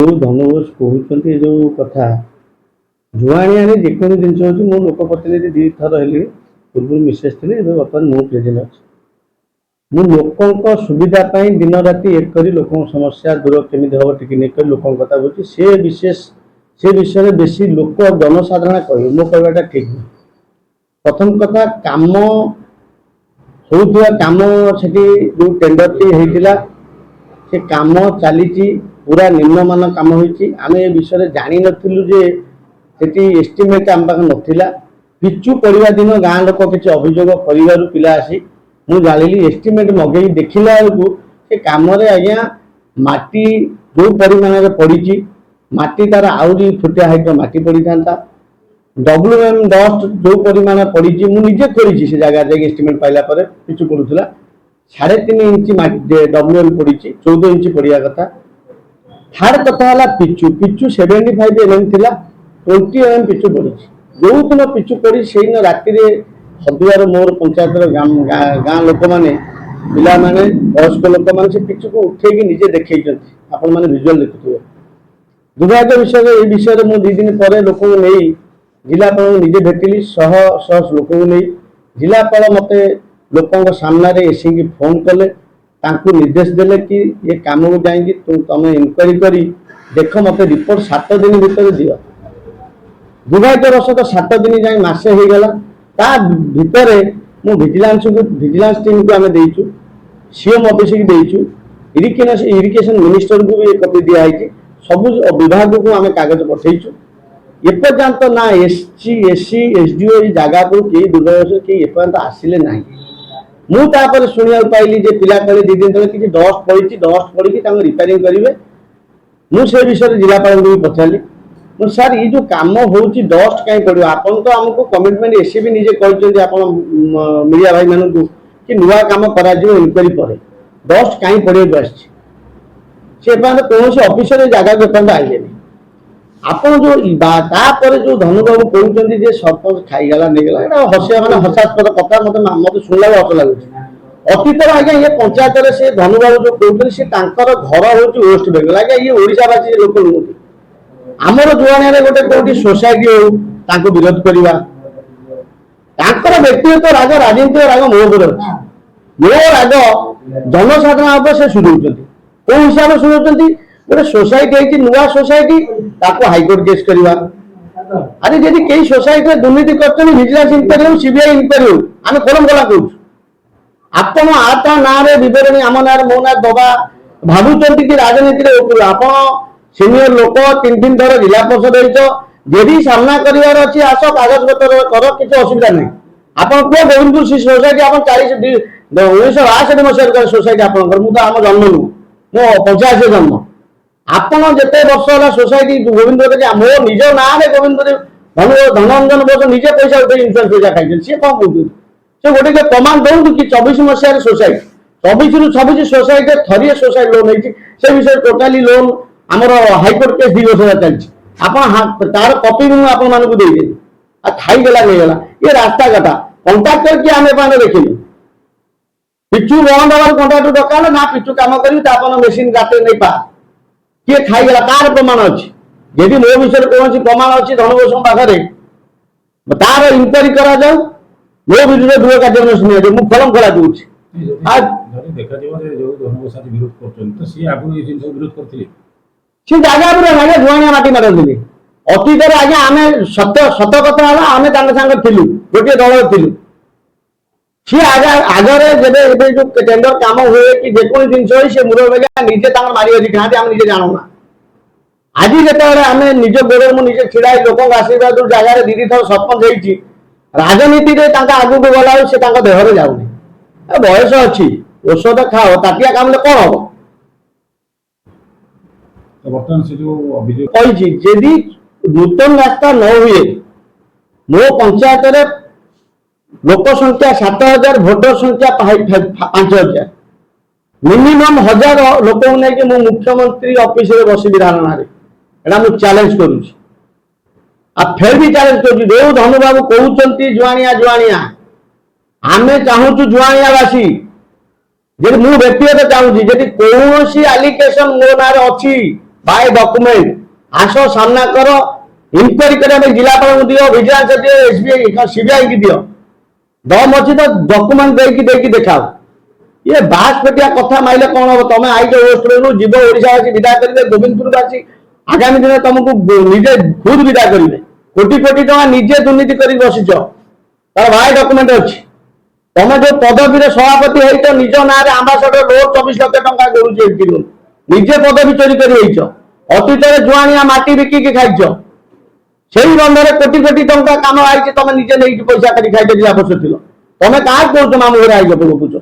जो धनुष कहते जो कथा जुआणिया जेको जिन हूँ मो लोक प्रतिनिधि दी थर है पूर्व मिसेस थी बर्तमान मु प्रेजेंट अच्छी मु लोकों सुविधा दिन राति एक कर लोक समस्या दूर केमी हम टी नहीं लोक कथा बुझी से विशेष से विषय बेसी लोक जनसाधारण कह मो कहवाटा ठीक नहीं। प्रथम कथा काम होता काम से जो टेंडर टी होता से काम चली पूरा निम्नमान काम होम ए विषय जानी नथिलु जे सेठी एस्टिमेट आम पाखे नथिला पिचु पड़वा दिन गाँ लोक किसी अभियोग कर पिला आसी मु जानी एस्टिमेट मगे देखला बेलू से कम आज्ञा माटी जो परिमाण पड़ी माटी तार आहरी फुटिया हाइट माटी पड़ी था WM डस्ट जो परिमाण पड़ी मुझे खोली से जगह जाए एस्टिमेट पाइला पिचु पड़ूला 3.5 इंच WM पड़ी 14 इंच पड़ा कथा। थर्ड कथा है पिचु पिचु 75 mm थिला 20 mm पिचु पड़ी जो दिन पिचु पड़ी से दिन राति हदुआर मोर पंचायत गाँ लोक मैंने पिला माने वयस्क लोक मैंने से पिचु को उठे निजे देखी आपण मैंने विजुअल देखुए। दुर्भाग्य विषय ये विषय में 2 दिन पर लोक नहीं जिलापाल निजे भेटिली शह शह लोक नहीं जिलापाल मत लोकों सामने एसी की फोन कले निर्देश देले कि ये काम को जाएंगे तुम इनक्वारी करी देख मत रिपोर्ट 7 दिन भीतर दियो। दुर्भाग्यवश तो 7 दिन जाए मसे हो गला ता भितर मु विजिलेंस टीम को आम देचु सीएम ऑफिस की देचु इरिगेशन मिनिस्टर को भी कॉपी दिखाई सब विभाग को आम कागज पठेचु एपर्यंत ना एससी एससी एसडीओ जगह को कई दुर्भाग्य कई एपर्यंत आसिले ना मुझे शुणा पाइली जे पिला कहे 2 दिन तले कि डस्ट पड़ी रिपेयरिंग करेंगे मुझे विषय जिलापाल को भी पचारि सर ये जो कम हो डस्ट कहीं पड़ो आपन तो आमको कमिटमेंट एससीबी निजे कहते मीडिया भाई मान को कि नुआ कम करा इनक्वारी पर डस्ट कहीं पड़े कौन ऑफिसर जगह को आइले आपन जो जो धनुबाबू कहते सरपंच खाईगला नहीं गला हसिया मैंने हसास्पद कथा मत शुणला हस लगुच अतीत आज्ञा ये पंचायत से धनुबाबू जो कहते सी घर हूँ वेस्ट बेंगल आज्ञा ये ओडावासी लोक नुहति आमर जुआणिया गोटे कौटी सोसाइटी हो विरोध करवा व्यक्तिगत राग राजनीतिक राग मो उपर अच्छी मो राग जनसाधारण से शुणुंट कौ हिसाब से शुणुंट गोटे सोसाइटी नुआ सोसाइटी हाईकोर्ट केस करवा अरे जब कई सोसाइटी दुर्नीति कर विजिलेंस इनक्वारी हो सीबीआई इनक्वारी हो आम कलम कला कहूँ आपण आता ना बरणी आम ना मो ना दबा भावुं कि राजनीति आप सीनियर लोक 3 थर जिला परिषद जदि सामना करार अच्छी आस कागज पत्र कर किसी असुविधा नहीं आप गोविंदपुर सोसाइटी आप 1962 मसीह सोसाइटी आप मुझे आम जन्म नु मो 85 जन्म आपड़ जिते वर्ष है सोसाइटी गोविंद मो निज ना गोविंद धनरंजन बोस निजे पैसा उठे इन्शुरांस पैसा खाई सी कौन कहते से गोटे प्रमाण दौर कि 24 मसीह सोसाइटी 24 रु 26 सोसाइटी थरिए सोसाइटी लोन होती से विषय टोटाली लोन आमर हाईकोर्ट केस 2 वर्ष चलती तार कपी भी आपण मानक देदेवी आ खाईगला नहीं गला ये रास्ता कथा कंट्राक्टर किए आम देखिलु पिचु बंद हमारे कंट्राक्टर डका ना पिचु कम कर मेसीन गाते नहीं पा किए खाईगला तार प्रमाण अच्छी यदि मो विषय कौन प्रमाण अच्छी धनुबोस पाखे तार इनक्वारी करा जाऊ मो विरुद्ध गृह कार्यान्वयन मुझे कलम खला दूसरी सी जगह पूरा जुआणिया माटी मारती अतीत आज्ञा आम सत कथा आम सांगे थिलु गोटे दल थिलु सी आगे जब जो टेंडर काम हुए कि जेको जिन सी मुरब्बी निजे मारी अच्छी खाते आम निजे जानूना आज जिते आम निज गोड़ मुझे छिड़ा लोक आशीर्वाद जगह 2 थर सरपंच होती राजनीति आगू गला से देहरे जाऊनी बयस अच्छी औषध खाओ ताटिया काम कौन हम यदि नूतन रास्ता न हुए मो पंचायत लोक संख्या 7000 भोटर संख्या 5000 मिनिमम 1000 लोक नहीं मु मुख्यमंत्री ऑफिस रे बसी धारणा मुझे चैलेंज करुच्ची फिर भी चैलेंज कर धनुबाबू कहते जुआणिया जुआणिया आम चाहूँ जुआणियावासी जब मु व्यक्तिगत चाहूँ जब कौन आलिकेशन मो ना अच्छी बाय डॉक्यूमेंट आस सामना कर इनक्वारी कर जिलापाल दियो विजिलेंस दियो एसबीआई सीबीआई की दियो दम अच्छी तो डॉक्यूमेंट देकी देखाओ ये बास पेटिया कथा माइले कौन हम तुम आईज वेस्ट बेंगलुरु जीव ओडावासी विदा करेंगे गोविंदपुरवासी आगामी दिन तुमको निजे खुद विदा करेंगे कोटी कोटी टका निजे दुर्नीति कर बसिच तार भाई डॉक्यूमेंट अच्छी तुम जो पदवी सभापति हो निज ना आंबासडर रोड 24 लाख टका करुचे निजे पदवी चोरी कर अतीत जुआनिया माटी बिकिकी खाइच से बंधर कोटी कोटी टका कम आई तुम निजे नहीं पैसा कर खाई जिला बसुल तुम क्या कौच मामू घर आई पकूच